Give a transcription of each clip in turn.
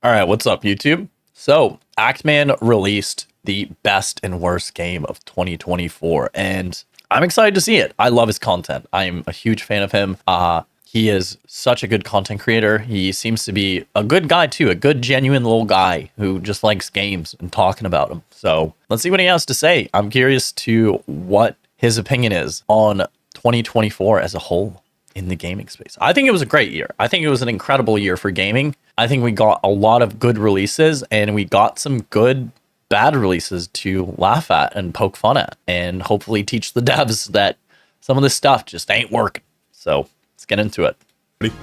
All right, what's up, YouTube? So, Actman released the best and worst game of 2024, and I'm excited to see it. I love his content. I'm a huge fan of him. He is such a good content creator. He seems to be a good guy, too, a good, genuine little guy who just likes games and talking about them. So, let's see what he has to say. I'm curious to what his opinion is on 2024 as a whole in the gaming space. I think it was a great year. I think it was an incredible year for gaming. I think we got a lot of good releases and we got some good bad releases to laugh at and poke fun at and hopefully teach the devs that some of this stuff just ain't working. So let's get into it.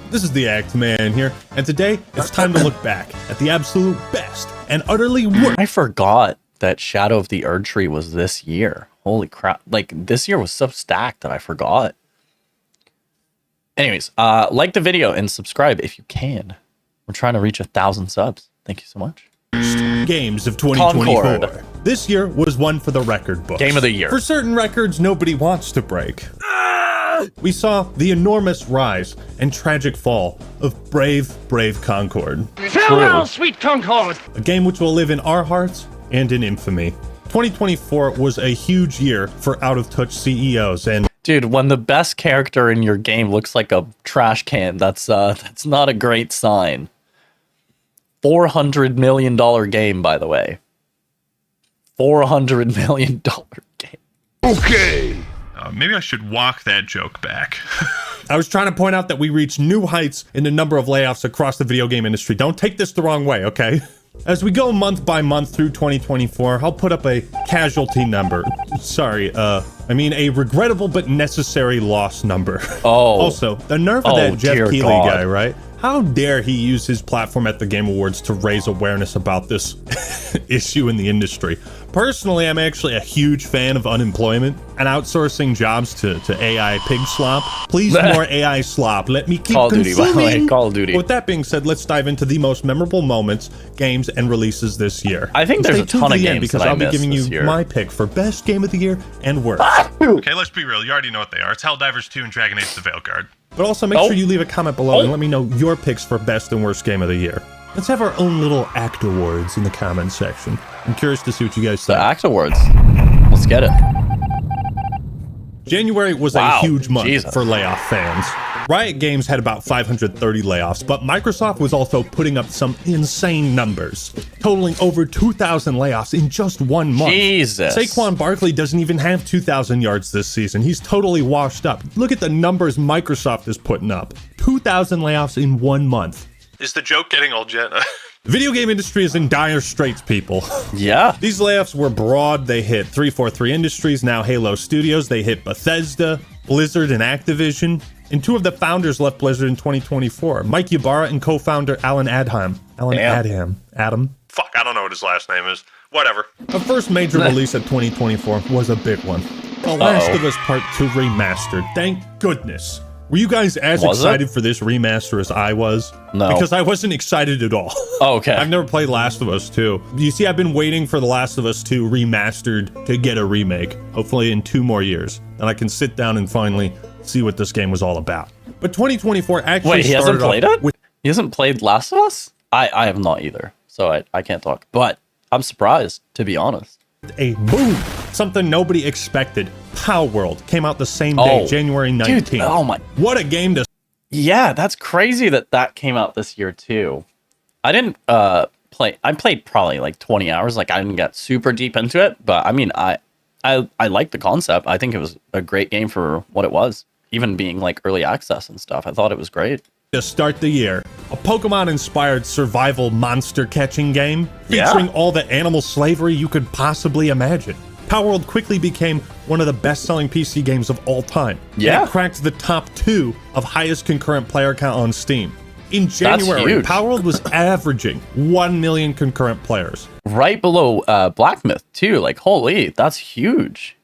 This is the Actman here, and today it's time to look back at the absolute best and utterly worst. I forgot that Shadow of the Erdtree was this year. Holy crap. Like, this year was so stacked that I forgot. Anyways, like the video and subscribe if you can. We're trying to reach 1,000 subs. Thank you so much. Games of 2024. Concord. This year was one for the record books. Game of the year. For certain records nobody wants to break. We saw the enormous rise and tragic fall of Brave Concord. Farewell, sweet Concord! A game which will live in our hearts and in infamy. 2024 was a huge year for out-of-touch CEOs, and Dude, when the best character in your game looks like a trash can, that's not a great sign. $400 million game, by the way. $400 million game. Okay! Maybe I should walk that joke back. I was trying to point out that we reached new heights in the number of layoffs across the video game industry. Don't take this the wrong way, okay? As we go month by month through 2024, I'll put up a casualty number. Sorry, I mean a regrettable but necessary loss number. Oh. Also, the nerve of that Jeff dear Keighley God. guy, right? How dare he use his platform at the Game Awards to raise awareness about this issue in the industry? Personally, I'm actually a huge fan of unemployment and outsourcing jobs to AI pig slop. Please, more AI slop. Let me keep Call of Duty, by the way. consuming. Call of Duty. With that being said, let's dive into the most memorable moments, games, and releases this year. I think there's Stay a tuned ton to of the end games because that I I'll be missed giving you this year. my pick for best game of the year and worst. Okay, let's be real. You already know what they are. It's Helldivers 2 and Dragon Age the Veilguard. But also make Oh. sure you leave a comment below and let me know your picks for best and worst game of the year. Let's have our own little Act Awards in the comment section. I'm curious to see what you guys The think. Act Awards. Let's get it. January was Wow, a huge month Jesus. for layoff fans. Riot Games had about 530 layoffs, but Microsoft was also putting up some insane numbers, totaling over 2,000 layoffs in just 1 month. Jesus. Saquon Barkley doesn't even have 2,000 yards this season. He's totally washed up. Look at the numbers Microsoft is putting up. 2,000 layoffs in 1 month. Is the joke getting old, Jenna? Video game industry is in dire straits, people. Yeah. These layoffs were broad. They hit 343 Industries, now Halo Studios. They hit Bethesda, Blizzard, and Activision. And 2 of the founders left Blizzard in 2024. Mike Ybarra and co-founder Alan Adham. Adam. Fuck, I don't know what his last name is. Whatever. The first major release of 2024 was a big one. The Last of Us Part 2 Remastered. Thank goodness. Were you guys as Was it? excited for this remaster as I was? No. Because I wasn't excited at all. Oh, okay. I've never played Last of Us 2. You see, I've been waiting for The Last of Us 2 remastered to get a remake. Hopefully in 2 more years. And I can sit down and finally see what this game was all about. But 2024 actually Wait, he hasn't started off played it? with He hasn't played Last of Us? I have not either, so I can't talk. But I'm surprised, to be honest. a boom. Something nobody expected. Power World came out the same day, January 19th. Dude, oh my. What a game to Yeah, that's crazy that came out this year too. I didn't play. I played probably like 20 hours. Like I didn't get super deep into it, but I mean, I like the concept. I think it was a great game for what it was. Even being like early access and stuff, I thought it was great. start the year. A Pokemon-inspired survival monster-catching game Yeah. featuring all the animal slavery you could possibly imagine. Power World quickly became one of the best-selling PC games of all time. Yeah. And it cracked the top 2 of highest concurrent player count on Steam. In January, huge. Power World was averaging 1 million concurrent players. Right below Black Myth too. Like holy, that's huge.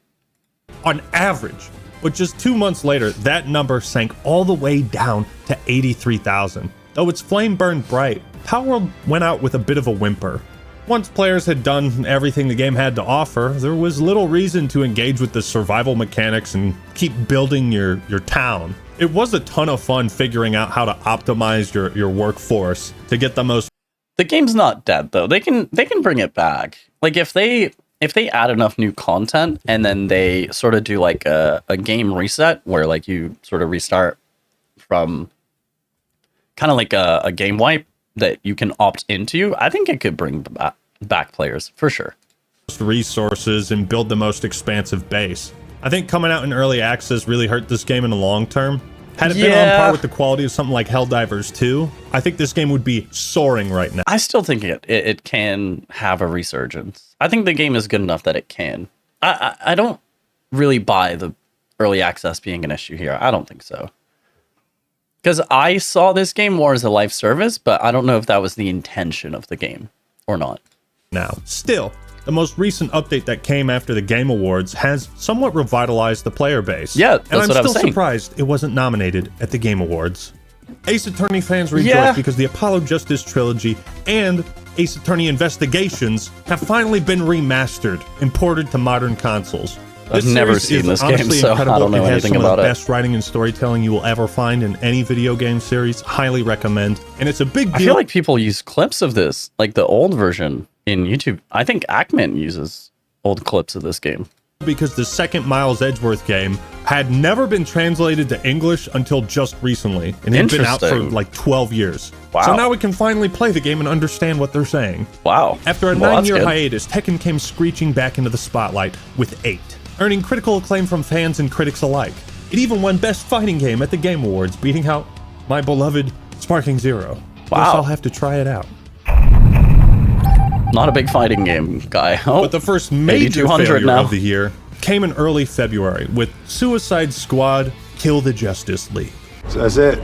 On average. But just 2 months later, that number sank all the way down to 83,000. Though its flame burned bright, Power World went out with a bit of a whimper. Once players had done everything the game had to offer, there was little reason to engage with the survival mechanics and keep building your town. It was a ton of fun figuring out how to optimize your workforce to get the most The game's not dead though. They can bring it back. Like if they add enough new content and then they sort of do like a game reset where like you sort of restart from kind of like a game wipe that you can opt into, I think it could bring back players for sure. Resources and build the most expansive base. I think coming out in early access really hurt this game in the long term. Had it been on par with the quality of something like Helldivers 2, I think this game would be soaring right now. I still think it can have a resurgence. I think the game is good enough that it can. I don't really buy the early access being an issue here. I don't think so. Because I saw this game more as a live service, but I don't know if that was the intention of the game or not. Now, still, the most recent update that came after the Game Awards has somewhat revitalized the player base. Yeah, that's and I'm what I was still saying. surprised it wasn't nominated at the Game Awards. Ace Attorney fans rejoice because the Apollo Justice trilogy and Ace Attorney Investigations have finally been remastered and ported to modern consoles. I've never seen this game, so I don't know anything about it. It has some of the best writing and storytelling you will ever find in any video game series. Highly recommend. And it's a big deal. I feel like people use clips of this, like the old version in YouTube. I think Actman uses old clips of this game. Because the second Miles Edgeworth game had never been translated to English until just recently. And it had been out for like 12 years. Wow. So now we can finally play the game and understand what they're saying. Wow. After a 9-year hiatus, Tekken came screeching back into the spotlight with 8, earning critical acclaim from fans and critics alike. It even won Best Fighting Game at the Game Awards, beating out my beloved Sparking Zero. Wow. Guess I'll have to try it out. Not a big fighting game guy. Oh, but the first major failure of the year came in early February with Suicide Squad Kill the Justice League. So that's it?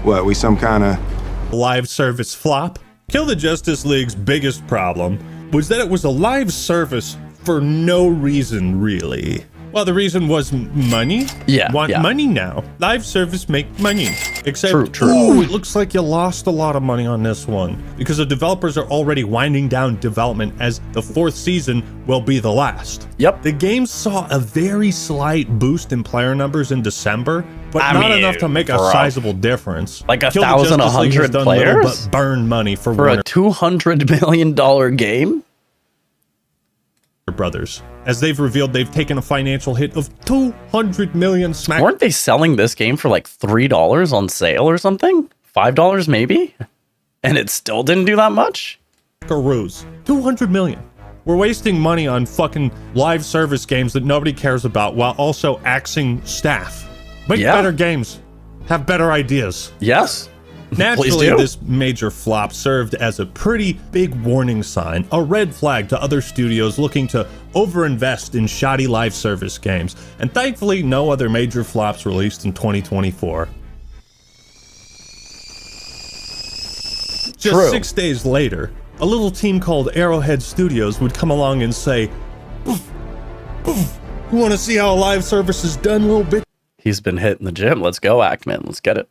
What, we some kind of live service flop? Kill the Justice League's biggest problem was that it was a live service for no reason, really. Well, the reason was money. Want money now. Live service make money. Except, true. It looks like you lost a lot of money on this one because the developers are already winding down development as the 4th season will be the last. Yep. The game saw a very slight boost in player numbers in December, but not enough to make a sizable difference. Like 1,100 players? But burn money for a $200 million game? Brothers. As they've revealed, they've taken a financial hit of $200 million. Weren't they selling this game for like $3 on sale or something? $5 maybe? And it still didn't do that much? Ruse. $200 million. We're wasting money on fucking live service games that nobody cares about while also axing staff. Make better games. Have better ideas. Yes. Naturally, this major flop served as a pretty big warning sign, a red flag to other studios looking to overinvest in shoddy live service games, and thankfully no other major flops released in 2024. Just 6 days later, a little team called Arrowhead Studios would come along and say, "Poof, poof, you want to see how a live service is done, little bitch? He's been hitting the gym. Let's go, Actman. Let's get it.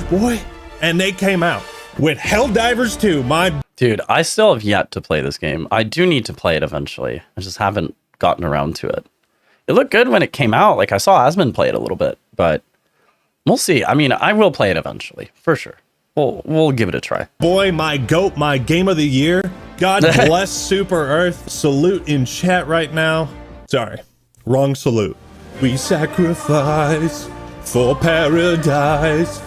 Boy." And they came out with Helldivers 2, Dude, I still have yet to play this game. I do need to play it eventually. I just haven't gotten around to it. It looked good when it came out. Like, I saw Asmund play it a little bit, but we'll see. I mean, I will play it eventually, for sure. We'll give it a try. Boy, my goat, my game of the year. God bless Super Earth. Salute in chat right now. Sorry, wrong salute. We sacrifice for paradise.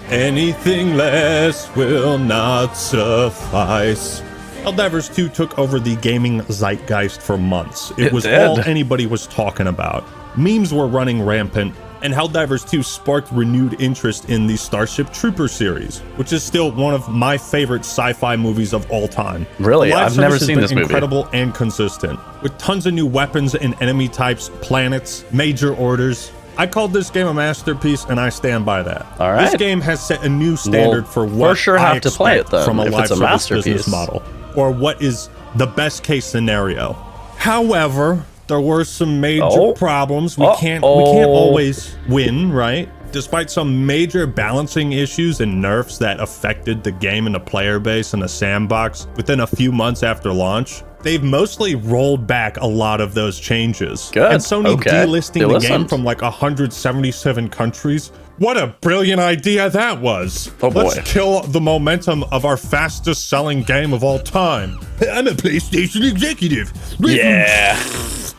Anything less will not suffice. Helldivers 2 took over the gaming zeitgeist for months. It was all anybody was talking about. Memes were running rampant, and Helldivers 2 sparked renewed interest in the Starship Trooper series, which is still one of my favorite sci-fi movies of all time. Really? I've never seen this movie. Incredible and consistent, with tons of new weapons and enemy types, planets, major orders. I called this game a masterpiece, and I stand by that. All right. This game has set a new standard for what I expect from a live service business model, or what is the best case scenario. However, there were some major problems. We can't always win, right? Despite some major balancing issues and nerfs that affected the game and the player base and the sandbox within a few months after launch, they've mostly rolled back a lot of those changes. Good. And Sony delisting the game from like 177 countries What a brilliant idea that was. Oh, boy. Let's kill the momentum of our fastest selling game of all time. I'm a PlayStation executive. Yeah.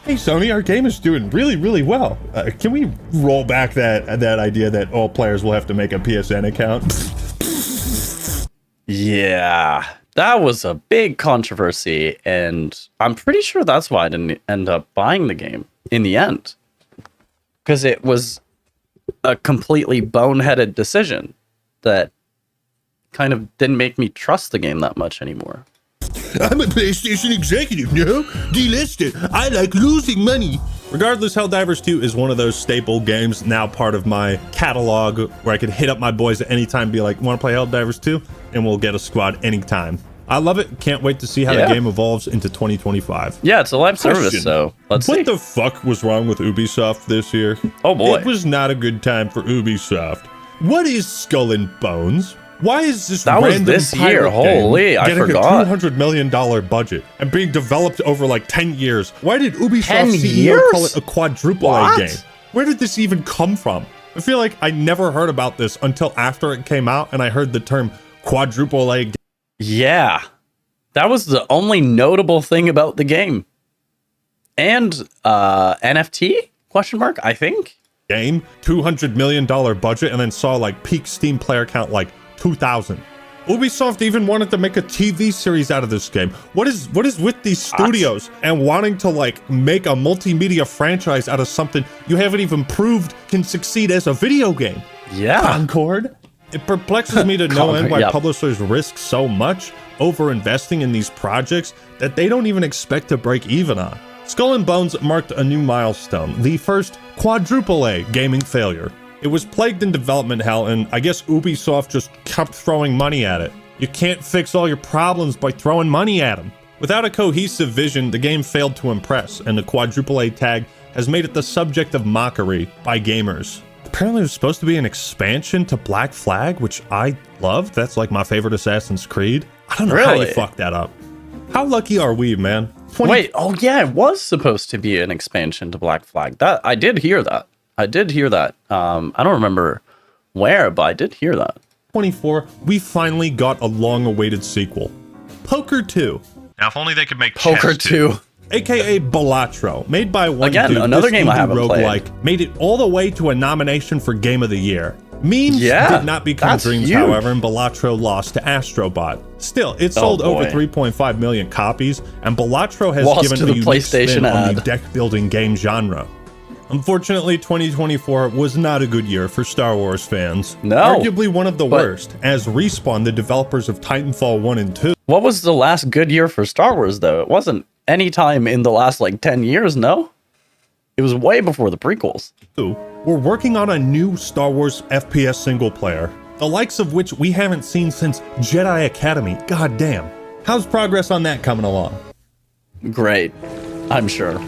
Hey, Sony, our game is doing really, really well. Can we roll back that idea that all players will have to make a PSN account? Yeah. That was a big controversy, and I'm pretty sure that's why I didn't end up buying the game in the end. Because it was a completely boneheaded decision that kind of didn't make me trust the game that much anymore. I'm a PlayStation executive, no? Delisted. I like losing money. Regardless, Helldivers 2 is one of those staple games now part of my catalog where I could hit up my boys at any time and be like, want to play Helldivers 2? And we'll get a squad anytime. I love it. Can't wait to see how the game evolves into 2025. Yeah, it's a live service, so let's see. What the fuck was wrong with Ubisoft this year? Oh boy. It was not a good time for Ubisoft. What is Skull and Bones? Why is this That was random this pirate year? game Holy, I getting forgot. a $200 million budget and being developed over like 10 years? Why did 10 Ubisoft CEO years? call it a quadruple What? A game? Where did this even come from? I feel like I never heard about this until after it came out and I heard the term quadruple A game. Yeah. That was the only notable thing about the game. And NFT? Question mark, I think. $200 million budget, and then saw like peak Steam player count like 2,000. Ubisoft even wanted to make a TV series out of this game. What is with these studios and wanting to like make a multimedia franchise out of something you haven't even proved can succeed as a video game? Yeah. Concord? It perplexes me to no end why Yep. publishers risk so much over investing in these projects that they don't even expect to break even on. Skull and Bones marked a new milestone, the first quadruple A gaming failure. It was plagued in development hell, and I guess Ubisoft just kept throwing money at it. You can't fix all your problems by throwing money at them. Without a cohesive vision, the game failed to impress, and the quadruple A tag has made it the subject of mockery by gamers. Apparently there's supposed to be an expansion to Black Flag, which I love. That's like my favorite Assassin's Creed. I don't know how you Really? fucked that up. How lucky are we, man? Wait, oh yeah, it was supposed to be an expansion to Black Flag. That I did hear that. I don't remember where, but I did hear that. 24, we finally got a long-awaited sequel. Poker 2, Now, if only they could make Poker chess too. 2. aka Balatro, made by one Again, dude. another this game I indie haven't played. roguelike made it all the way to a nomination for Game of the Year. Memes Yeah, did not become that's dreams, huge. however, and Balatro lost to Astrobot. Still, it sold over boy. 3.5 million copies, and Balatro has Lost given to a the unique PlayStation spin on the ad. deck-building game genre. Unfortunately, 2024 was not a good year for Star Wars fans. No, Arguably one of the but- worst, as Respawn, the developers of Titanfall 1 and 2, What was the last good year for Star Wars, though? It wasn't any time in the last, 10 years, no? It was way before the prequels. we're working on a new Star Wars FPS single player, the likes of which we haven't seen since Jedi Academy. God damn. How's progress on that coming along? Great. I'm sure.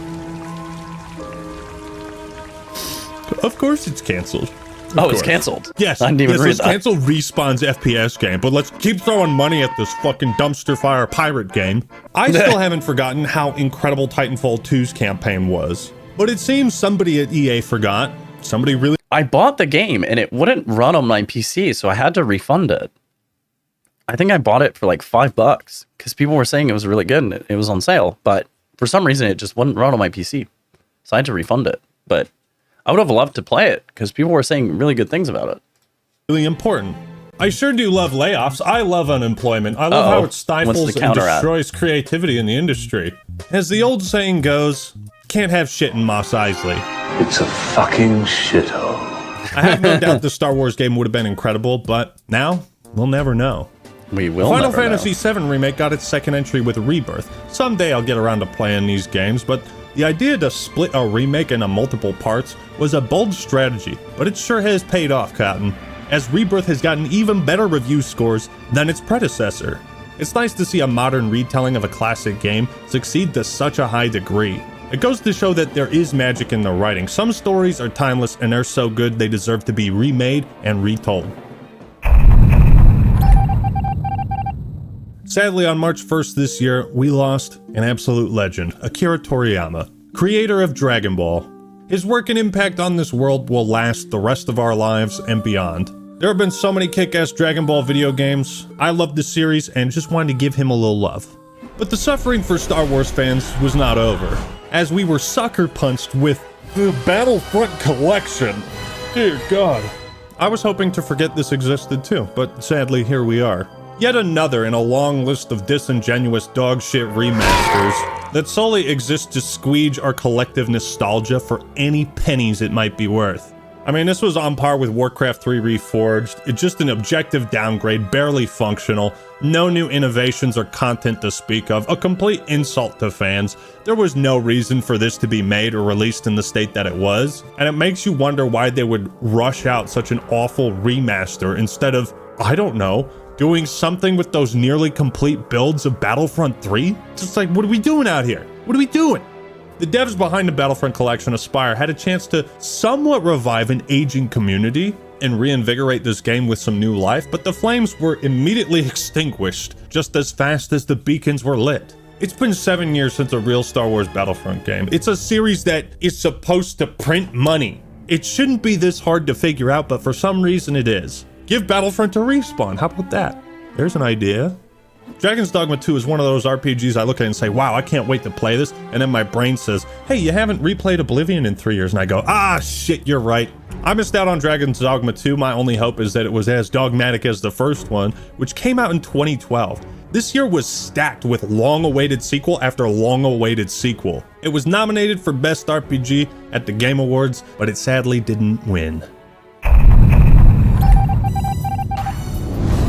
Of course it's canceled. Oh, it's canceled. Yes, I didn't even read let's that. cancel Respawn's FPS game, but let's keep throwing money at this fucking dumpster fire pirate game. I still haven't forgotten how incredible Titanfall 2's campaign was, but it seems somebody at EA forgot. Somebody really I bought the game and it wouldn't run on my PC, so I had to refund it. I think I bought it for $5 because people were saying it was really good and it was on sale, but for some reason it just wouldn't run on my PC. So I had to refund it. But I would have loved to play it because people were saying really good things about it. really important. I sure do love layoffs. I love unemployment. I love Uh-oh. how it What's stifles the and counter at? destroys creativity in the industry. As the old saying goes, can't have shit in Mos Eisley. It's a fucking shithole. I have no doubt the Star Wars game would have been incredible, but now we'll never know. We will Final never know. Fantasy VII Remake got its second entry with Rebirth. Someday I'll get around to playing these games, but the idea to split a remake into multiple parts was a bold strategy, but it sure has paid off, Cotton, as Rebirth has gotten even better review scores than its predecessor. It's nice to see a modern retelling of a classic game succeed to such a high degree. It goes to show that there is magic in the writing. Some stories are timeless and they're so good they deserve to be remade and retold. Sadly, on March 1st this year, we lost an absolute legend, Akira Toriyama, creator of Dragon Ball. His work and impact on this world will last the rest of our lives and beyond. There have been so many kick-ass Dragon Ball video games. I love the series and just wanted to give him a little love. But the suffering for Star Wars fans was not over, as we were sucker punched with the Battlefront collection. Dear God. I was hoping to forget this existed too, but sadly here we are. Yet another in a long list of disingenuous dogshit remasters that solely exist to squeege our collective nostalgia for any pennies it might be worth. I mean, this was on par with Warcraft 3 Reforged. It's just an objective downgrade, barely functional, no new innovations or content to speak of, a complete insult to fans. There was no reason for this to be made or released in the state that it was, and it makes you wonder why they would rush out such an awful remaster instead of, I don't know, doing something with those nearly complete builds of Battlefront 3? Just like, what are we doing out here? What are we doing? The devs behind the Battlefront collection, Aspire, had a chance to somewhat revive an aging community and reinvigorate this game with some new life, but the flames were immediately extinguished just as fast as the beacons were lit. It's been 7 years since a real Star Wars Battlefront game. It's a series that is supposed to print money. It shouldn't be this hard to figure out, but for some reason it is. Give Battlefront a Respawn. How about that? There's an idea. Dragon's Dogma 2 is one of those RPGs I look at and say, wow, I can't wait to play this. And then my brain says, hey, you haven't replayed Oblivion in 3 years. And I go, ah, shit, you're right. I missed out on Dragon's Dogma 2. My only hope is that it was as dogmatic as the first one, which came out in 2012. This year was stacked with long-awaited sequel after long-awaited sequel. It was nominated for Best RPG at the Game Awards, but it sadly didn't win.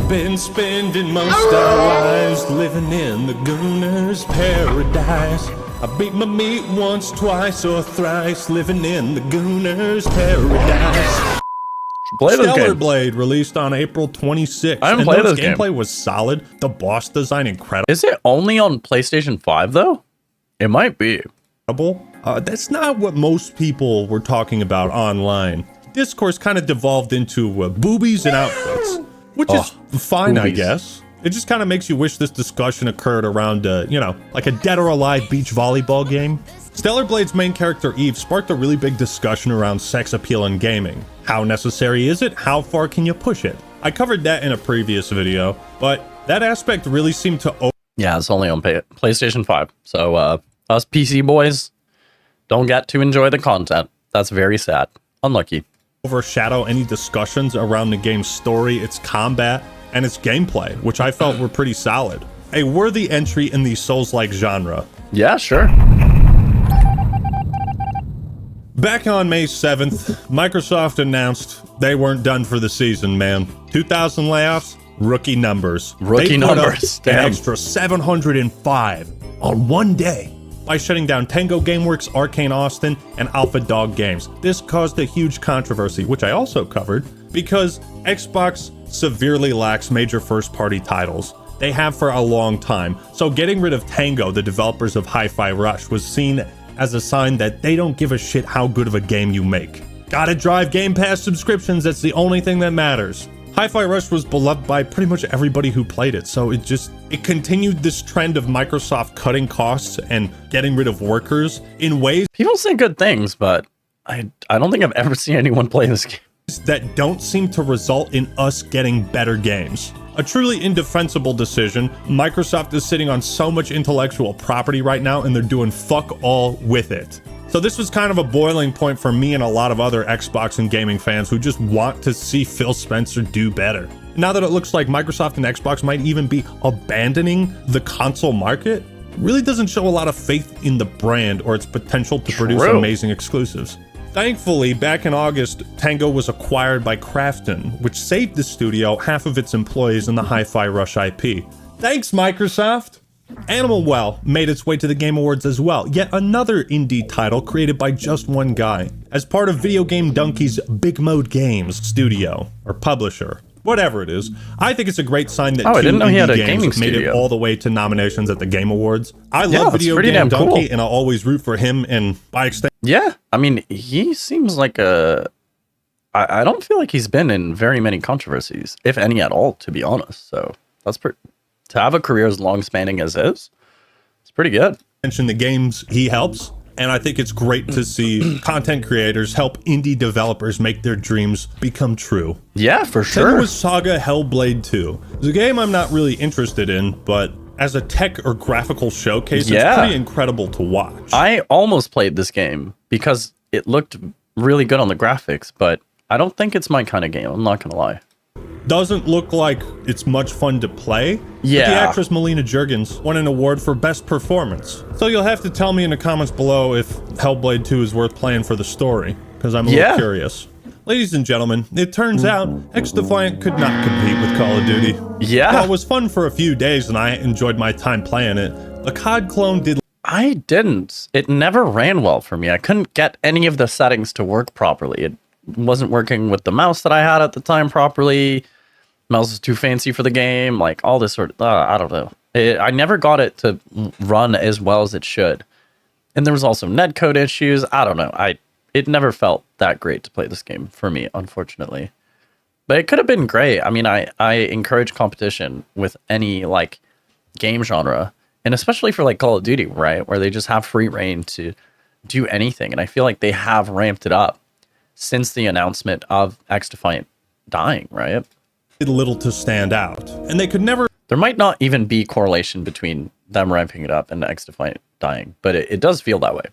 Been spending most our lives living in the Gooner's paradise. I beat my meat once, twice, or thrice, living in the Gooner's paradise. Play this Stellar game. Blade released on April 26th. I haven't and played though this game. gameplay was solid, the boss design incredible. Is it only on PlayStation 5 though? It might be. That's not what most people were talking about online. Discourse kind of devolved into boobies and outfits, which is fine, I boobies. guess. It just kind of makes you wish this discussion occurred around, like a Dead or Alive beach volleyball game. Stellar Blade's main character, Eve, sparked a really big discussion around sex appeal in gaming. How necessary is it? How far can you push it? I covered that in a previous video, but that aspect really seemed to Yeah, it's only on PlayStation 5. So us PC boys don't get to enjoy the content. That's very sad. Unlucky. overshadow any discussions around the game's story, its combat, and its gameplay, which I felt were pretty solid. A worthy entry in the Souls-like genre. Yeah, sure. Back on May 7th, Microsoft announced they weren't done for the season, man. 2,000 layoffs, rookie numbers. Rookie They put up numbers, an damn. extra 705 on one day by shutting down Tango Gameworks, Arcane Austin, and Alpha Dog Games. This caused a huge controversy, which I also covered, because Xbox severely lacks major first-party titles. They have for a long time. So getting rid of Tango, the developers of Hi-Fi Rush, was seen as a sign that they don't give a shit how good of a game you make. Gotta drive Game Pass subscriptions, that's the only thing that matters. Hi-Fi Rush was beloved by pretty much everybody who played it, so it continued this trend of Microsoft cutting costs and getting rid of workers in ways People say good things, but I don't think I've ever seen anyone play this game. that don't seem to result in us getting better games. A truly indefensible decision. Microsoft is sitting on so much intellectual property right now, and they're doing fuck all with it. So this was kind of a boiling point for me and a lot of other Xbox and gaming fans who just want to see Phil Spencer do better. Now that it looks like Microsoft and Xbox might even be abandoning the console market, really doesn't show a lot of faith in the brand or its potential to produce True. amazing exclusives. Thankfully, back in August, Tango was acquired by Krafton, which saved the studio half of its employees in the Hi-Fi Rush IP. Thanks, Microsoft! Animal Well made its way to the Game Awards as well, yet another indie title created by just one guy, as part of Video Game Donkey's Big Mode Games studio, or publisher. Whatever it is, I think it's a great sign that Oh, I two didn't know he had indie a games gaming made it studio. all the way to nominations at the Game Awards. I Yeah, love that's Video pretty Game damn Donkey, cool. and I'll always root for him, and by extension, Yeah, I mean, he seems like I don't feel like he's been in very many controversies, if any at all, to be honest. So that's pretty. To have a career as long spanning as his, it's pretty good. the games he helps. And I think it's great to see content creators help indie developers make their dreams become true. Yeah, for sure. Senua's Saga Hellblade 2. It's a game I'm not really interested in, but as a tech or graphical showcase, it's pretty incredible to watch. I almost played this game because it looked really good on the graphics, but I don't think it's my kind of game. I'm not going to lie. Doesn't look like it's much fun to play. Yeah. But the actress Melina Juergens won an award for Best Performance. So you'll have to tell me in the comments below if Hellblade 2 is worth playing for the story, because I'm a little curious. Ladies and gentlemen, it turns out X-Defiant could not compete with Call of Duty. Yeah. Well, it was fun for a few days and I enjoyed my time playing it. The COD clone did... I didn't. It never ran well for me. I couldn't get any of the settings to work properly. It wasn't working with the mouse that I had at the time properly. Mouse is too fancy for the game, like all this sort of, I don't know. I never got it to run as well as it should. And there was also netcode issues. I don't know. It never felt that great to play this game for me, unfortunately. But it could have been great. I mean, I encourage competition with any like game genre, and especially for like Call of Duty, right? Where they just have free reign to do anything. And I feel like they have ramped it up since the announcement of X-Defiant dying, right? little to stand out. And they could never... There might not even be correlation between them ramping it up and X-Defiant dying, but it does feel that way.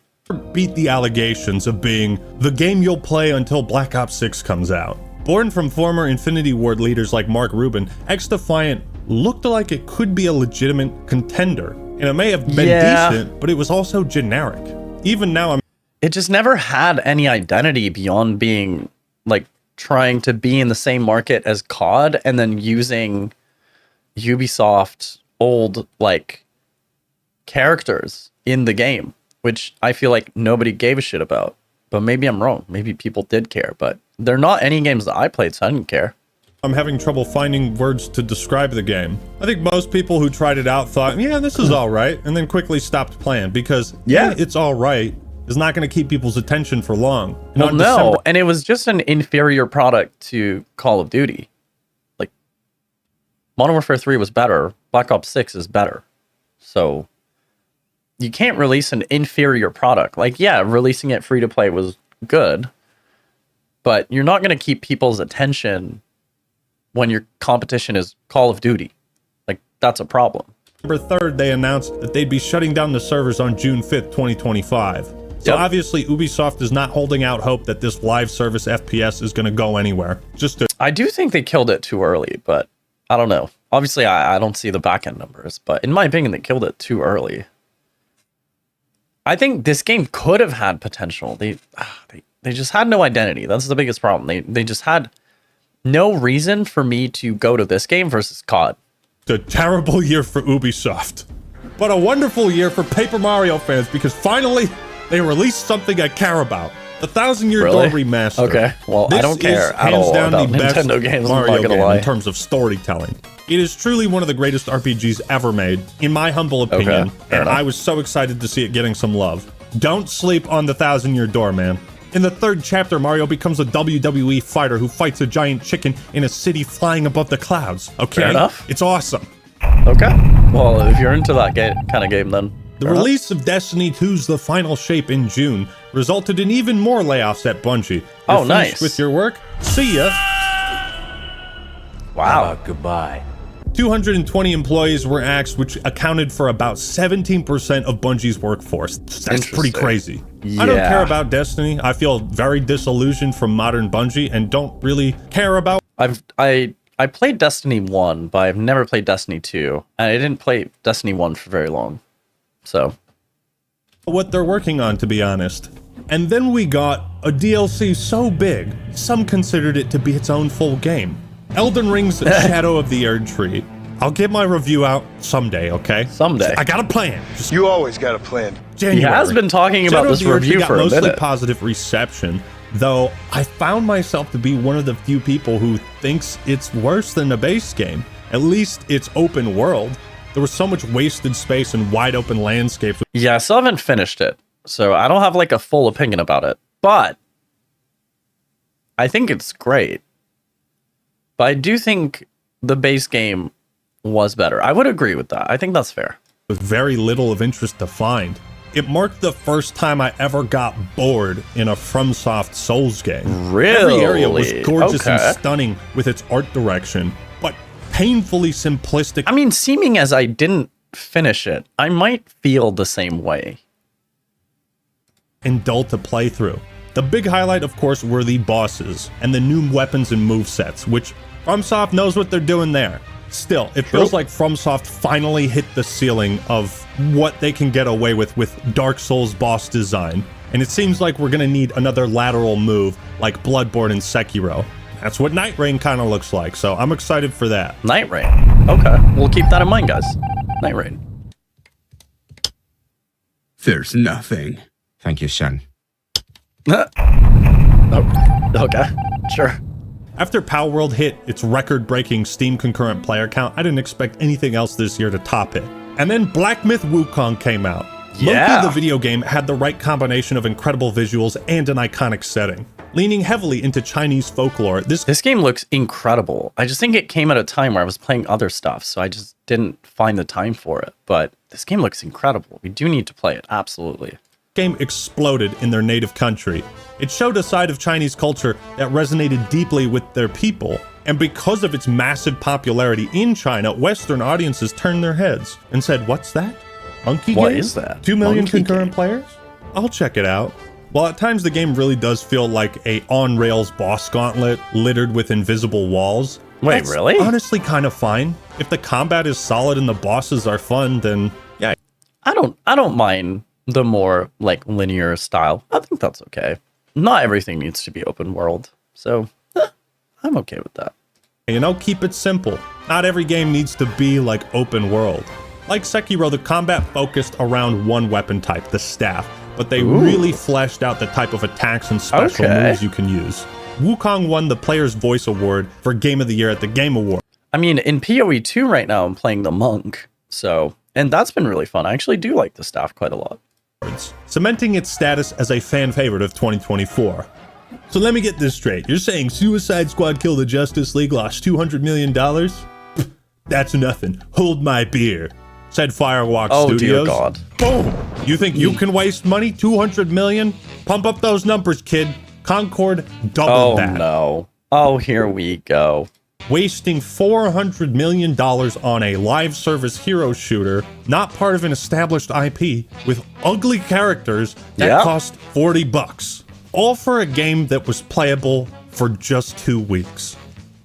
beat the allegations of being the game you'll play until Black Ops 6 comes out. Born from former Infinity Ward leaders like Mark Rubin, X-Defiant looked like it could be a legitimate contender. And it may have been decent, but it was also generic. Even now, it just never had any identity beyond being like trying to be in the same market as COD and then using Ubisoft old like characters in the game, which I feel like nobody gave a shit about. But maybe I'm wrong. Maybe people did care, but they're not any games that I played, so I didn't care. I'm having trouble finding words to describe the game. I think most people who tried it out thought, yeah, this is all right, and then quickly stopped playing because it's all right is not going to keep people's attention for long. Well, no, and it was just an inferior product to Call of Duty. Like, Modern Warfare 3 was better. Black Ops 6 is better. So, you can't release an inferior product. Like, yeah, releasing it free to play was good, but you're not going to keep people's attention when your competition is Call of Duty. Like, that's a problem. December 3rd, they announced that they'd be shutting down the servers on June 5th, 2025. So obviously, Ubisoft is not holding out hope that this live service FPS is going to go anywhere. I do think they killed it too early, but I don't know. Obviously, I don't see the back-end numbers, but in my opinion, they killed it too early. I think this game could have had potential. They just had no identity. That's the biggest problem. They just had no reason for me to go to this game versus COD. A terrible year for Ubisoft, but a wonderful year for Paper Mario fans because finally they released something I care about. The 1000-Year Door Remaster. Okay, well, this I don't care at hands all down about the best Nintendo games. Mario I'm not gonna game lie. in terms of storytelling. It is truly one of the greatest RPGs ever made, in my humble opinion, and I was so excited to see it getting some love. Don't sleep on the 1000-Year Door, man. In the third chapter, Mario becomes a WWE fighter who fights a giant chicken in a city flying above the clouds. Okay? Fair enough. It's awesome. Okay. Well, if you're into that kind of game, then the release of Destiny 2's The Final Shape in June resulted in even more layoffs at Bungie. Oh, nice. With your work? See ya. Wow. Goodbye. 220 employees were axed, which accounted for about 17% of Bungie's workforce. That's pretty crazy. I don't care about Destiny. I feel very disillusioned from modern Bungie and don't really care about... I played Destiny 1, but I've never played Destiny 2. And I didn't play Destiny 1 for very long. So... what they're working on, to be honest. And then we got a DLC so big, some considered it to be its own full game. Elden Ring's Shadow of the Erdtree. I'll get my review out someday, okay? Someday. I got a plan. You always got a plan. January. He has been talking about this review for a minute. Mostly positive reception, though I found myself to be one of the few people who thinks it's worse than the base game. At least it's open world. There was so much wasted space and wide open landscapes. Yeah, I still haven't finished it, so I don't have like a full opinion about it. But I think it's great. But I do think the base game was better. I would agree with that. I think that's fair. With very little of interest to find. It marked the first time I ever got bored in a FromSoft Souls game. Really? Every area was gorgeous Okay. and stunning with its art direction, but painfully simplistic. I mean, seeming as I didn't finish it, I might feel the same way. And dull to play through. The big highlight, of course, were the bosses and the new weapons and movesets, which FromSoft knows what they're doing there. Still, it feels like FromSoft finally hit the ceiling of what they can get away with Dark Souls boss design. And it seems like we're gonna need another lateral move like Bloodborne and Sekiro. That's what Night Rain kind of looks like, so I'm excited for that. Night Rain. Okay, we'll keep that in mind, guys. Night Rain. There's nothing. Thank you, son. Oh, okay, sure. After Palworld hit its record-breaking Steam concurrent player count, I didn't expect anything else this year to top it. And then Black Myth Wukong came out. Yeah. Loki, the video game, had the right combination of incredible visuals and an iconic setting. Leaning heavily into Chinese folklore, This game looks incredible. I just think it came at a time where I was playing other stuff, so I just didn't find the time for it. But this game looks incredible. We do need to play it, absolutely. game exploded in their native country. It showed a side of Chinese culture that resonated deeply with their people. And because of its massive popularity in China, Western audiences turned their heads and said, "What's that? Monkey What game? is that? 2 million Monkey concurrent game?" players? I'll check it out." While at times the game really does feel like a on-rails boss gauntlet littered with invisible walls. Wait, that's really? honestly kind of fine. If the combat is solid and the bosses are fun, then yeah. I don't mind the more like linear style. I think that's okay. Not everything needs to be open world. So I'm okay with that. You know, keep it simple. Not every game needs to be like open world. Like Sekiro, the combat focused around one weapon type, the staff, but they really fleshed out the type of attacks and special Okay. moves you can use. Wukong won the Player's Voice Award for Game of the Year at the Game Awards. I mean, in PoE 2 right now, I'm playing the monk. So, and that's been really fun. I actually do like the staff quite a lot. Cementing its status as a fan favorite of 2024. So let me get this straight. You're saying Suicide Squad Kill the Justice League lost $200 million? Pfft, that's nothing. Hold my beer, said Firewalk Oh, Studios. dear God. Boom! You think you can waste money? 200 million? Pump up those numbers, kid. Concord doubled Oh, that. no. Oh, here we go. Wasting $400 million on a live service hero shooter, not part of an established IP, with ugly characters that Yeah. cost $40. All for a game that was playable for just 2 weeks.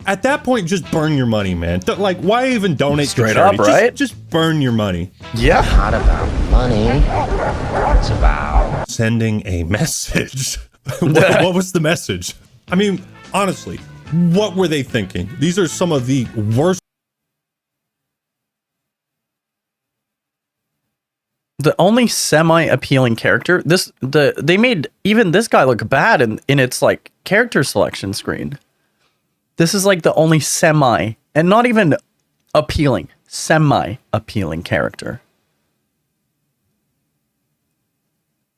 At that point, just burn your money, man. Like, why even donate Straight to charity? up, right? Just burn your money. Yeah. Not about money. It's about Sending a message. What was the message? I mean, honestly, what were they thinking? These are some of the worst. The only semi-appealing character, they made even this guy look bad in its like character selection screen. This is like the only semi, and not even appealing, semi-appealing character.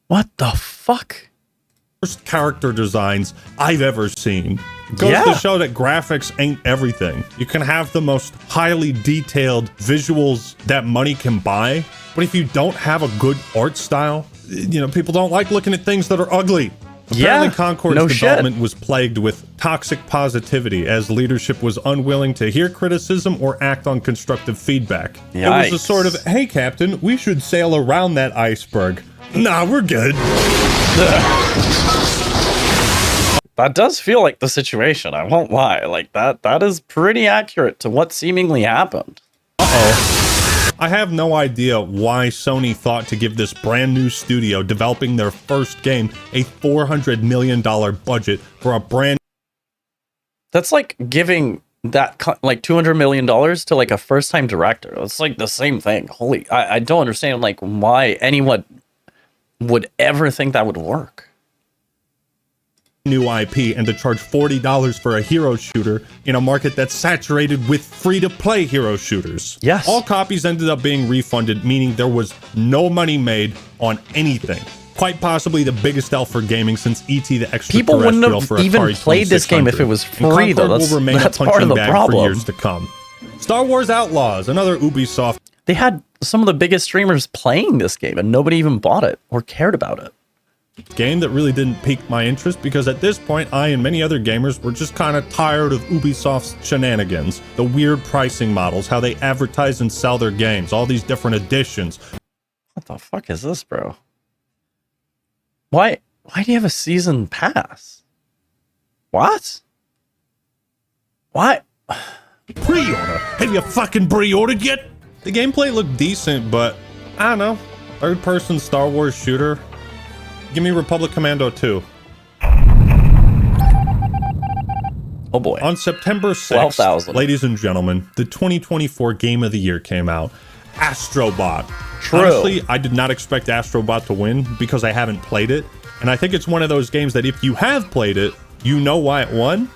What the fuck? Worst character designs I've ever seen. Goes Yeah. to show that graphics ain't everything. You can have the most highly detailed visuals that money can buy, but if you don't have a good art style, you know, people don't like looking at things that are ugly. Apparently, Yeah, Concord's no shit. development was plagued with toxic positivity as leadership was unwilling to hear criticism or act on constructive feedback. It was a Yikes. sort of, "Hey, Captain, we should sail around that iceberg." Nah, we're good. That does feel like the situation. I won't lie. Like that is pretty accurate to what seemingly happened. I have no idea why Sony thought to give this brand new studio developing their first game a $400 million budget for a brand That's like giving like $200 million to like a first-time director. It's like the same thing. Holy, I don't understand like why anyone would ever think that would work. new IP and to charge $40 for a hero shooter in a market that's saturated with free-to-play hero shooters. Yes. All copies ended up being refunded, meaning there was no money made on anything. Quite possibly the biggest L for gaming since E.T. the People wouldn't Extraterrestrial have for even Atari played this game if it 2600. was And free, though. Concord will remain That's a part of punching the bag problem. for years to come. Star Wars Outlaws, another Ubisoft they had some of the biggest streamers playing this game and nobody even bought it or cared about it. Game that really didn't pique my interest because at this point, I and many other gamers were just kind of tired of Ubisoft's shenanigans. The weird pricing models, how they advertise and sell their games, all these different editions. What the fuck is this, bro? Why do you have a season pass? What? What? Pre-order? Have you fucking pre-ordered yet? The gameplay looked decent, but I don't know. Third-person Star Wars shooter. Give me Republic Commando 2. Oh boy. On September 6th, 12,000. ladies and gentlemen, the 2024 Game of the Year came out. Astrobot. True. Honestly, I did not expect Astrobot to win because I haven't played it. And I think it's one of those games that if you have played it, you know why it won.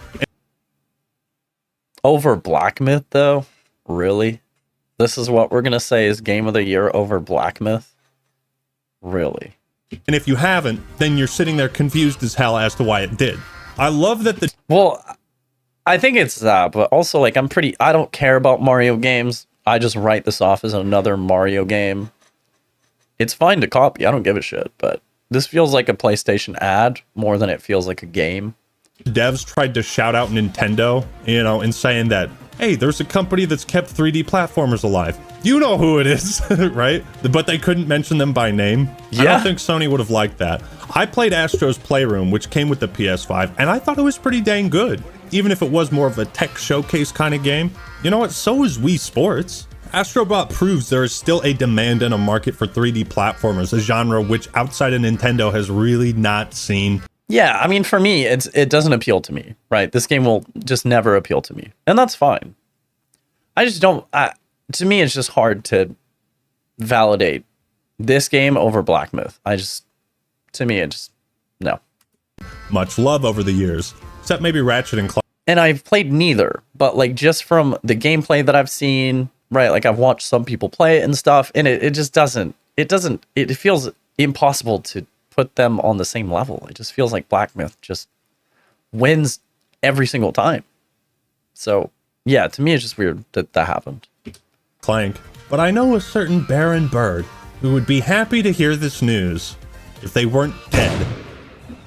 Over Black Myth, though? Really? This is what we're going to say is Game of the Year over Black Myth? Really? And if you haven't, then you're sitting there confused as hell as to why it did. I love that the... Well, I think it's that, but also, like, I don't care about Mario games. I just write this off as another Mario game. It's fine to copy. I don't give a shit, but this feels like a PlayStation ad more than it feels like a game. devs tried to shout out Nintendo, you know, and saying that, hey, there's a company that's kept 3D platformers alive. You know who it is, right? But they couldn't mention them by name. Yeah. I don't think Sony would have liked that. I played Astro's Playroom, which came with the PS5, and I thought it was pretty dang good. Even if it was more of a tech showcase kind of game. You know what? So is Wii Sports. Astrobot proves there is still a demand and a market for 3D platformers, a genre which outside of Nintendo has really not seen. Yeah, I mean, for me, it doesn't appeal to me, right? This game will just never appeal to me, and that's fine. I just don't. To me, it's just hard to validate this game over Black Myth. To me, it just no. Much love over the years, except maybe Ratchet and Clank. And I've played neither, but like just from the gameplay that I've seen, right? Like I've watched some people play it and stuff, and it just doesn't. It feels impossible to put them on the same level. It just feels like Black Myth just wins every single time. So yeah, to me, it's just weird that that happened. Clank. But I know a certain Baron Bird who would be happy to hear this news if they weren't dead.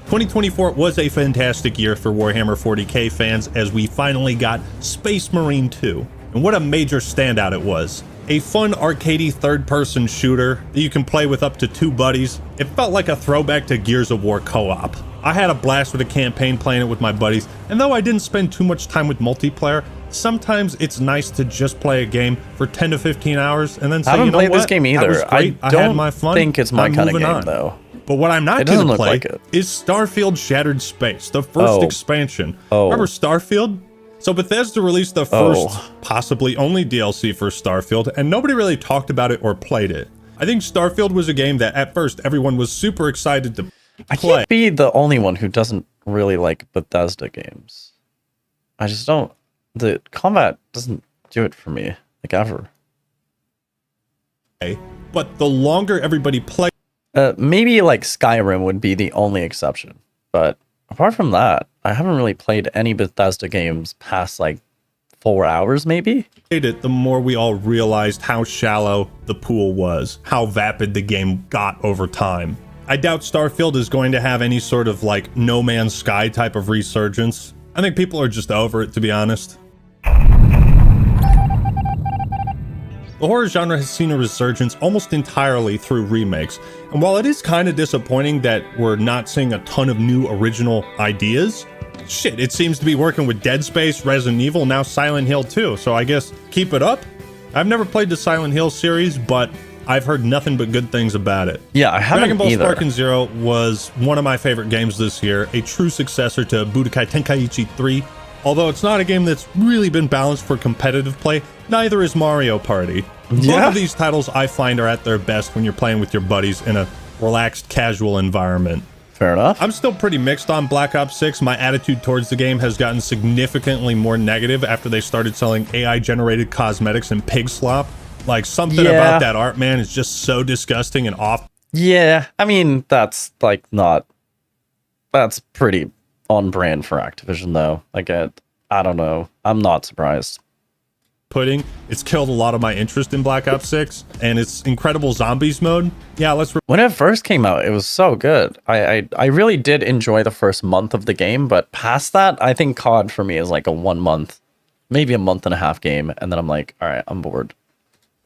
2024 was a fantastic year for Warhammer 40k fans as we finally got Space Marine 2. And what a major standout it was. A fun arcadey third-person shooter that you can play with up to 2 buddies. It felt like a throwback to Gears of War co-op. I had a blast with a campaign playing it with my buddies, and though I didn't spend too much time with multiplayer, sometimes it's nice to just play a game for 10 to 15 hours and then say, I haven't you know played what? this game That either. was great. I had my fun. think it's my I'm kind of moving game on. though. But what I'm not It going doesn't to look play like it. is Starfield Shattered Space, the first expansion. Remember Starfield? So Bethesda released the first, possibly only DLC for Starfield, and nobody really talked about it or played it. I think Starfield was a game that at first everyone was super excited to play. I can't be the only one who doesn't really like Bethesda games. I just don't. The combat doesn't do it for me, like ever. But the longer everybody played, Maybe like Skyrim would be the only exception, but apart from that, I haven't really played any Bethesda games past like 4 hours, maybe. it, the more we all realized how shallow the pool was, how vapid the game got over time. I doubt Starfield is going to have any sort of like No Man's Sky type of resurgence. I think people are just over it, to be honest. The horror genre has seen a resurgence almost entirely through remakes, and while it is kind of disappointing that we're not seeing a ton of new original ideas, shit, it seems to be working with Dead Space, Resident Evil, now Silent Hill 2, so I guess keep it up. I've never played the Silent Hill series, but I've heard nothing but good things about it. Yeah, I haven't Dragon Ball either. Sparking Zero was one of my favorite games this year, a true successor to Budokai Tenkaichi 3. Although it's not a game that's really been balanced for competitive play, neither is Mario Party. Both of these titles I find are at their best when you're playing with your buddies in a relaxed, casual environment. Fair enough. I'm still pretty mixed on Black Ops 6. My attitude towards the game has gotten significantly more negative after they started selling AI-generated cosmetics and pig slop. Like, something about that art, man, is just so disgusting and off. Yeah, I mean, that's like not... That's pretty on brand for Activision, though. Like, I don't know. I'm not surprised. pudding. It's killed a lot of my interest in Black Ops 6, and its incredible zombies mode. Yeah, When it first came out, it was so good. I really did enjoy the first month of the game, but past that, I think COD for me is like a 1 month, maybe a month and a half game, and then I'm like, all right, I'm bored.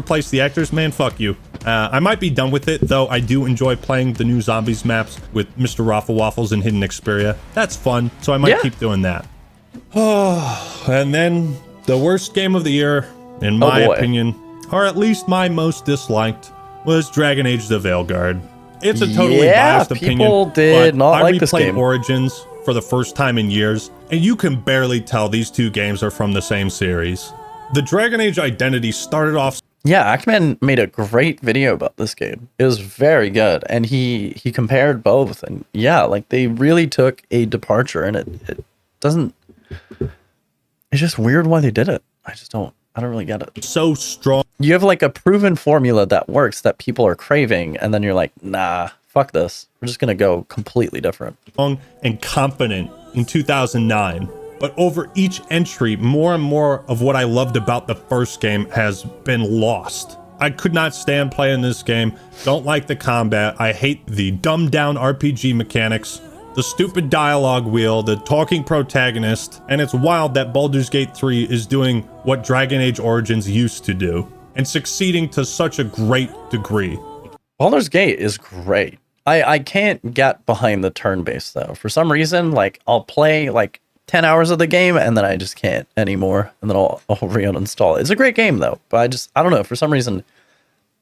replace the actors, man, fuck you. I might be done with it, though I do enjoy playing the new zombies maps with Mr. Raffle Waffles and Hidden Xperia. That's fun, so I might keep doing that. Oh, and then the worst game of the year, in my opinion, or at least my most disliked, was Dragon Age the Veilguard. It's a totally biased opinion, people did not I like this replayed game. Origins for the first time in years, and you can barely tell these two games are from the same series. The Dragon Age identity started off... Yeah, Actman made a great video about this game. It was very good, and he compared both, and yeah, like they really took a departure, and it doesn't... It's just weird why they did it. I don't really get it. So strong. You have like a proven formula that works that people are craving, and then you're like, nah, fuck this. We're just gonna go completely different. And confident in 2009. But over each entry, more and more of what I loved about the first game has been lost. I could not stand playing this game. Don't like the combat. I hate the dumbed down RPG mechanics, the stupid dialogue wheel, the talking protagonist, and it's wild that Baldur's Gate 3 is doing what Dragon Age Origins used to do, and succeeding to such a great degree. Baldur's Gate is great. I can't get behind the turn-based though. For some reason, like I'll play like 10 hours of the game and then I just can't anymore, and then I'll re-uninstall it. It's a great game though, but I don't know, for some reason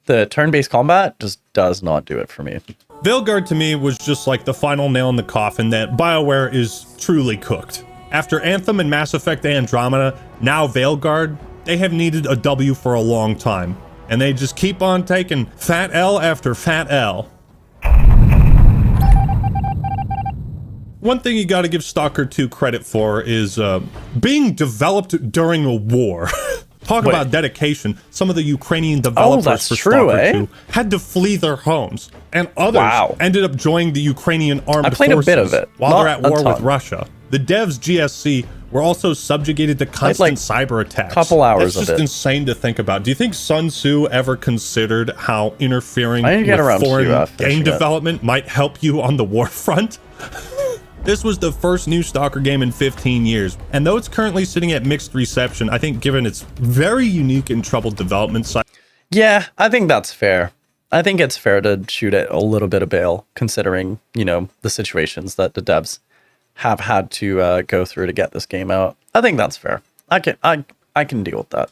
the turn-based combat just does not do it for me. Veilguard to me was just like the final nail in the coffin that BioWare is truly cooked. After Anthem and Mass Effect Andromeda, now Veilguard, they have needed a W for a long time. And they just keep on taking fat L after fat L. One thing you gotta give Stalker 2 credit for is being developed during a war. Talk about dedication. Some of the Ukrainian developers for Stalker 2 had to flee their homes, and others ended up joining the Ukrainian armed forces. I played a bit of it while they're at war with Russia. The devs GSC were also subjugated to constant cyber attacks. Couple hours of it. It's just insane to think about. Do you think Sun Tzu ever considered how interfering with foreign game development might help you on the war front? This was the first new Stalker game in 15 years, and though it's currently sitting at mixed reception, I think given its very unique and troubled development cycle... Yeah, I think that's fair. I think it's fair to shoot it a little bit of bail, considering, you know, the situations that the devs have had to go through to get this game out. I think that's fair. I can deal with that.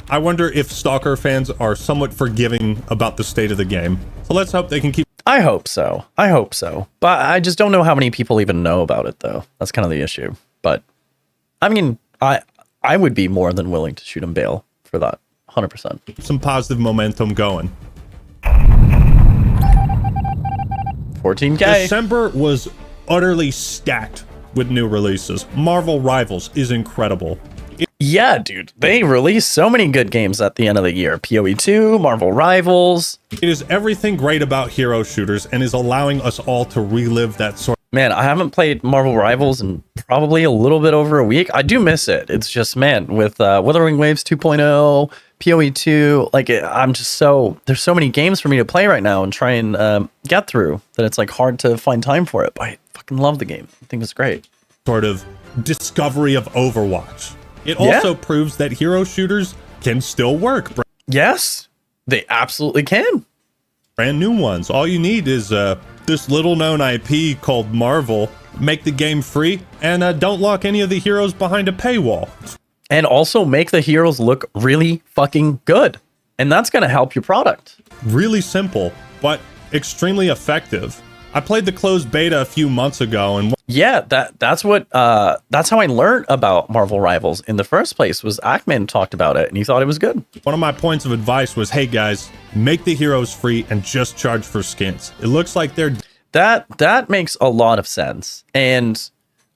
I wonder if Stalker fans are somewhat forgiving about the state of the game. So let's hope they can keep... I hope so. I hope so. But I just don't know how many people even know about it, though. That's kind of the issue. But, I mean, I would be more than willing to shoot him bail for that. 100%. Some positive momentum going. 14K. December was utterly stacked with new releases. Marvel Rivals is incredible. Yeah, dude. They released so many good games at the end of the year. PoE 2, Marvel Rivals. It is everything great about hero shooters and is allowing us all to relive that sort. Man, I haven't played Marvel Rivals in probably a little bit over a week. I do miss it. It's just, man, with Wuthering Waves 2.0, PoE 2, like I'm just there's so many games for me to play right now and try and get through that it's like hard to find time for it. But I fucking love the game. I think it's great. Sort of discovery of Overwatch. It also proves that hero shooters can still work. Yes, they absolutely can. Brand new ones. All you need is this little known IP called Marvel. Make the game free and don't lock any of the heroes behind a paywall. And also make the heroes look really fucking good. And that's going to help your product. Really simple, but extremely effective. I played the closed beta a few months ago, and yeah, that's how I learned about Marvel Rivals in the first place. Was Actman talked about it and he thought it was good. One of my points of advice was, hey guys, make the heroes free and just charge for skins. It looks like they're that makes a lot of sense. And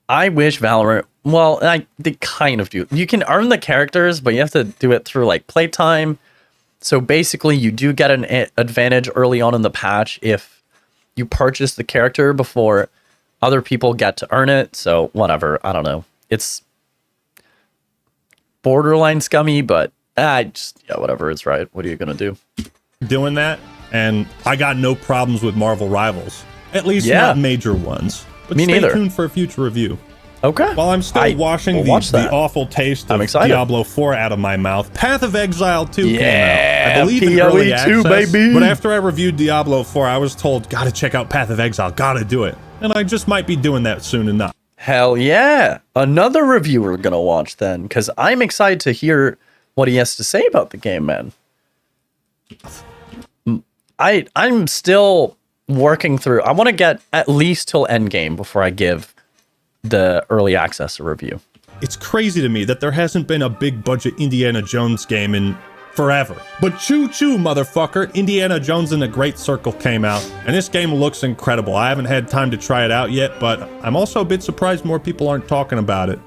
I wish Valorant, well, they kind of do. You can earn the characters, but you have to do it through like playtime. So basically, you do get an advantage early on in the patch if you purchase the character before other people get to earn it. So whatever, I don't know. borderline scummy, but I just, yeah, whatever is right. What are you going to do? Doing that, and I got no problems with Marvel Rivals. At least Yeah. not major ones. But Me stay neither. tuned for a future review. Okay. While I'm still I washing will the, watch the that. awful taste I'm of excited. Diablo 4 out of my mouth, Path of Exile 2 came out. Yeah, I believe in PoE early 2, access, baby. but after I reviewed Diablo 4, I was told, gotta check out Path of Exile, gotta do it. And I just might be doing that soon enough. Hell yeah. Another review we're going to watch then, because I'm excited to hear what he has to say about the game, man. I'm still working through. I want to get at least till endgame before I give the early access a review. It's crazy to me that there hasn't been a big budget Indiana Jones game in forever. But choo choo, motherfucker, Indiana Jones and the Great Circle came out, and this game looks incredible. I haven't had time to try it out yet, but I'm also a bit surprised more people aren't talking about it.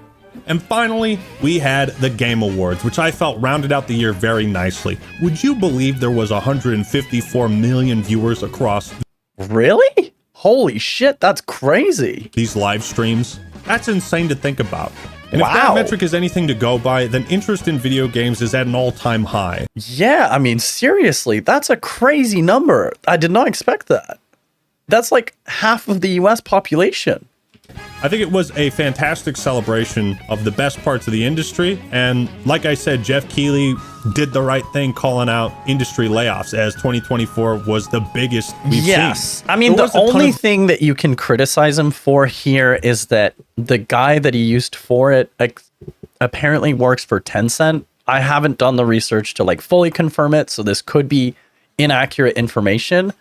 And finally, we had the Game Awards, which I felt rounded out the year very nicely. Would you believe there was 154 million viewers across Really? Holy shit, that's crazy. these live streams? That's insane to think about. And if Wow. that metric is anything to go by, then interest in video games is at an all-time high. Yeah, I mean, seriously, that's a crazy number. I did not expect that. That's like half of the US population. I think it was a fantastic celebration of the best parts of the industry. And like I said, Jeff Keighley did the right thing calling out industry layoffs, as 2024 was the biggest we've Yes. seen. I mean, There the was a ton only of- thing that you can criticize him for here is that the guy that he used for it apparently works for Tencent. I haven't done the research to like fully confirm it, so this could be inaccurate information.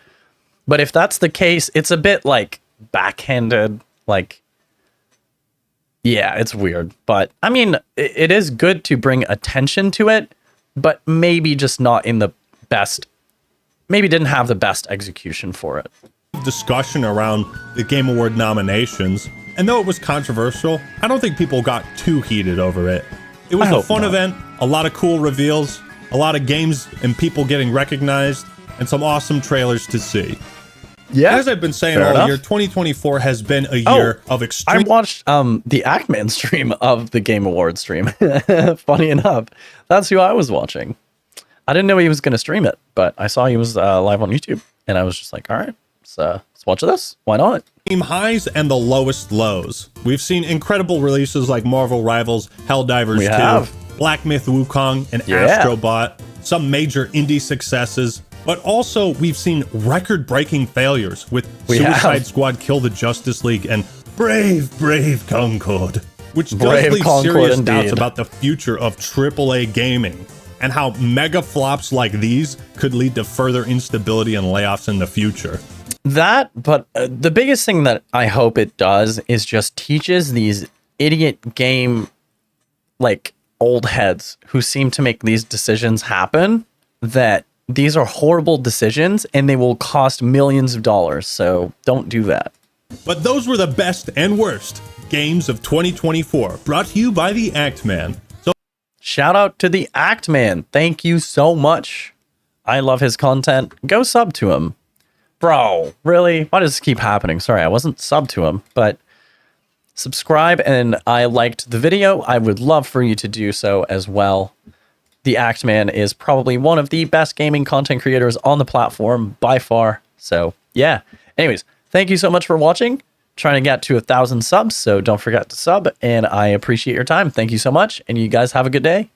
But if that's the case, it's a bit like backhanded, like, yeah, it's weird. But I mean, it is good to bring attention to it, but maybe just not in the best, maybe didn't have the best execution for it. discussion around the Game Award nominations, and though it was controversial, I don't think people got too heated over it. It was I a hope fun not. event, a lot of cool reveals, a lot of games and people getting recognized, and some awesome trailers to see. Yeah. As I've been saying Fair all enough. year, 2024 has been a year of I extreme. watched the Actman stream of the Game Awards stream. Funny enough, that's who I was watching. I didn't know he was going to stream it, but I saw he was live on YouTube, and I was just like, all right, let's watch this. Why not? highs and the lowest lows. We've seen incredible releases like Marvel Rivals, Helldivers We 2, have. Black Myth Wukong, and Yeah. Astrobot, some major indie successes, but also we've seen record-breaking failures with We Suicide have. Squad Kill the Justice League and Brave Concord, which does Brave leave Concord serious doubts indeed. about the future of AAA gaming and how mega flops like these could lead to further instability and layoffs in the future. That, but the biggest thing that I hope it does is just teaches these idiot game, like, old heads who seem to make these decisions happen that these are horrible decisions and they will cost millions of dollars. So don't do that. But those were the best and worst games of 2024, brought to you by the Actman. So Shout out to the Actman. Thank you so much. I love his content. Go sub to him. Bro, really? Why does this keep happening? Sorry, I wasn't sub to him, but subscribe, and I liked the video. I would love for you to do so as well. The Actman is probably one of the best gaming content creators on the platform by far. So yeah. Anyways, thank you so much for watching. Trying to get to 1,000 subs, so don't forget to sub, and I appreciate your time. Thank you so much, and you guys have a good day.